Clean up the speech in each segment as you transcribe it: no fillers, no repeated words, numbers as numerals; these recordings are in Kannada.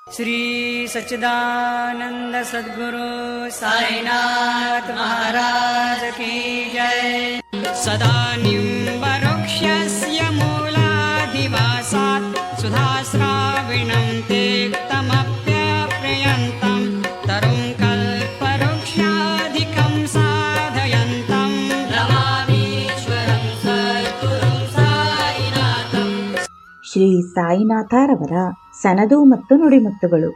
श्री सच्चिदानंद सद्गुरु साईनाथ महाराज की जय। सदा निम्बवृक्षस्य मूलाधिवासात् सुधाश्राविणं तेक्तमप्यप्रयन्तं तरुं कल्पवृक्षाधिकं साधयन्तं नमामीश्वरं सद्गुरुं साईनाथं। ಶ್ರೀ ಸಾಯಿನಾಥರವರ ಸನದು ಮತ್ತು ನುಡಿಮುತ್ತುಗಳು.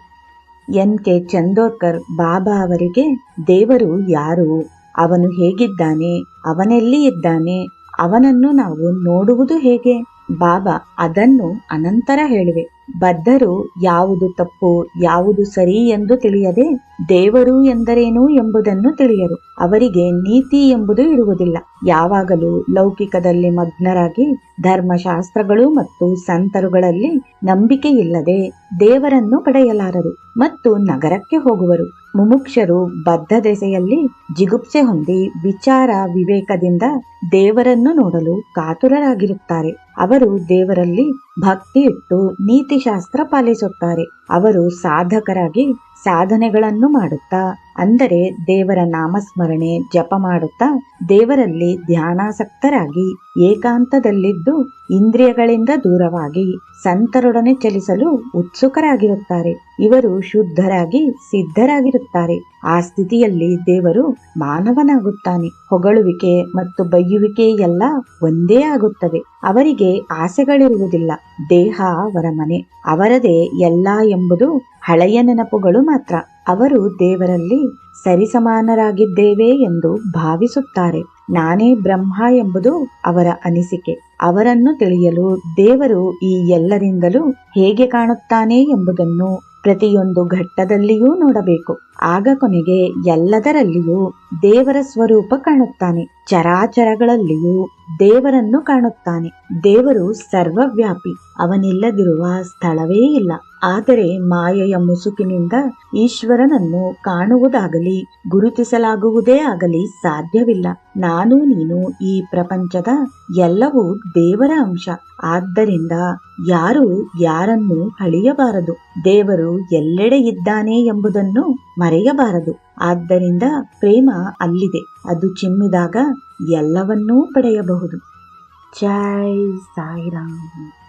ಎನ್.ಕೆ. ಚಂದೋರ್ಕರ್ ಬಾಬಾ ಅವರಿಗೆ ದೇವರು ಯಾರು, ಅವನು ಹೇಗಿದ್ದಾನೆ, ಅವನೆಲ್ಲಿ ಇದ್ದಾನೆ, ಅವನನ್ನು ನಾವು ನೋಡುವುದು ಹೇಗೆ? ಬಾಬಾ ಅದನ್ನು ಅನಂತರ ಹೇಳಿವೆ. ಬದ್ಧರು ಯಾವುದು ತಪ್ಪು ಯಾವುದು ಸರಿ ಎಂದು ತಿಳಿಯದೆ ದೇವರು ಎಂದರೇನು ಎಂಬುದನ್ನು ತಿಳಿಯರು. ಅವರಿಗೆ ನೀತಿ ಎಂಬುದು ಇರುವುದಿಲ್ಲ. ಯಾವಾಗಲೂ ಲೌಕಿಕದಲ್ಲಿ ಮಗ್ನರಾಗಿ ಧರ್ಮಶಾಸ್ತ್ರಗಳು ಮತ್ತು ಸಂತರುಗಳಲ್ಲಿ ನಂಬಿಕೆ ಇಲ್ಲದೆ ದೇವರನ್ನು ಪಡೆಯಲಾರರು ಮತ್ತು ನಗರಕ್ಕೆ ಹೋಗುವರು. ಮುಮುಕ್ಷರು ಬದ್ಧ ದೆಸೆಯಲ್ಲಿ ಜಿಗುಪ್ಸೆ ಹೊಂದಿ ವಿಚಾರ ವಿವೇಕದಿಂದ ದೇವರನ್ನು ನೋಡಲು ಕಾತುರರಾಗಿರುತ್ತಾರೆ. ಅವರು ದೇವರಲ್ಲಿ ಭಕ್ತಿ ಇಟ್ಟು ನೀತಿಶಾಸ್ತ್ರ ಪಾಲಿಸುತ್ತಾರೆ. ಅವರು ಸಾಧಕರಾಗಿ ಸಾಧನೆಗಳನ್ನು ಮಾಡುತ್ತಾ, ಅಂದರೆ ದೇವರ ನಾಮಸ್ಮರಣೆ ಜಪ ಮಾಡುತ್ತಾ ದೇವರಲ್ಲಿ ಧ್ಯಾನಾಸಕ್ತರಾಗಿ ಏಕಾಂತದಲ್ಲಿದ್ದು ಇಂದ್ರಿಯಗಳಿಂದ ದೂರವಾಗಿ ಸಂತರೊಡನೆ ಚಲಿಸಲು ಉತ್ಸುಕರಾಗಿರುತ್ತಾರೆ. ಇವರು ಶುದ್ಧರಾಗಿ ಸಿದ್ಧರಾಗಿರುತ್ತಾರೆ. ಆ ಸ್ಥಿತಿಯಲ್ಲಿ ದೇವರು ಮಾನವನಾಗುತ್ತಾನೆ. ಹೊಗಳುವಿಕೆ ಮತ್ತು ಬೈಯುವಿಕೆ ಎಲ್ಲ ಒಂದೇ ಆಗುತ್ತದೆ. ಅವರಿಗೆ ಆಸೆಗಳಿರುವುದಿಲ್ಲ. ದೇಹ ಅವರ ಮನೆ, ಅವರದೇ ಎಲ್ಲ ಎಂಬುದು ಹಳೆಯ ನೆನಪುಗಳು ಮಾತ್ರ. ಅವರು ದೇವರಲ್ಲಿ ಸರಿಸಮಾನರಾಗಿದ್ದೇವೆ ಎಂದು ಭಾವಿಸುತ್ತಾರೆ. ನಾನೇ ಬ್ರಹ್ಮ ಎಂಬುದು ಅವರ ಅನಿಸಿಕೆ. ಅವರನ್ನು ತಿಳಿಯಲು ದೇವರು ಈ ಎಲ್ಲರಿಂದಲೂ ಹೇಗೆ ಕಾಣುತ್ತಾನೆ ಎಂಬುದನ್ನು ಪ್ರತಿಯೊಂದು ಘಟ್ಟದಲ್ಲಿಯೂ ನೋಡಬೇಕು. ಆಗ ಕೊನೆಗೆ ಎಲ್ಲದರಲ್ಲಿಯೂ ದೇವರ ಸ್ವರೂಪ ಕಾಣುತ್ತಾನೆ. ಚರಾಚರಗಳಲ್ಲಿಯೂ ದೇವರನ್ನು ಕಾಣುತ್ತಾನೆ. ದೇವರು ಸರ್ವವ್ಯಾಪಿ. ಅವನಿಲ್ಲದಿರುವ ಸ್ಥಳವೇ ಇಲ್ಲ. ಆದರೆ ಮಾಯೆಯ ಮುಸುಕಿನಿಂದ ಈಶ್ವರನನ್ನು ಕಾಣುವುದಾಗಲಿ ಗುರುತಿಸಲಾಗುವುದೇ ಆಗಲಿ ಸಾಧ್ಯವಿಲ್ಲ. ನಾನು ನೀನು ಈ ಪ್ರಪಂಚದ ಎಲ್ಲವೂ ದೇವರ ಅಂಶ. ಆದ್ದರಿಂದ ಯಾರು ಯಾರನ್ನು ಅಳಿಯಬಾರದು. ದೇವರು ಎಲ್ಲೆಡೆ ಇದ್ದಾನೆ ಎಂಬುದನ್ನು ಮರೆಯಬಾರದು. ಆದ್ದರಿಂದ ಪ್ರೇಮ ಅಲ್ಲಿದೆ. ಅದು ಚಿಮ್ಮಿದಾಗ ಎಲ್ಲವನ್ನೂ ಪಡೆಯಬಹುದು. ಜೈ ಸಾಯಿರಾಮ್.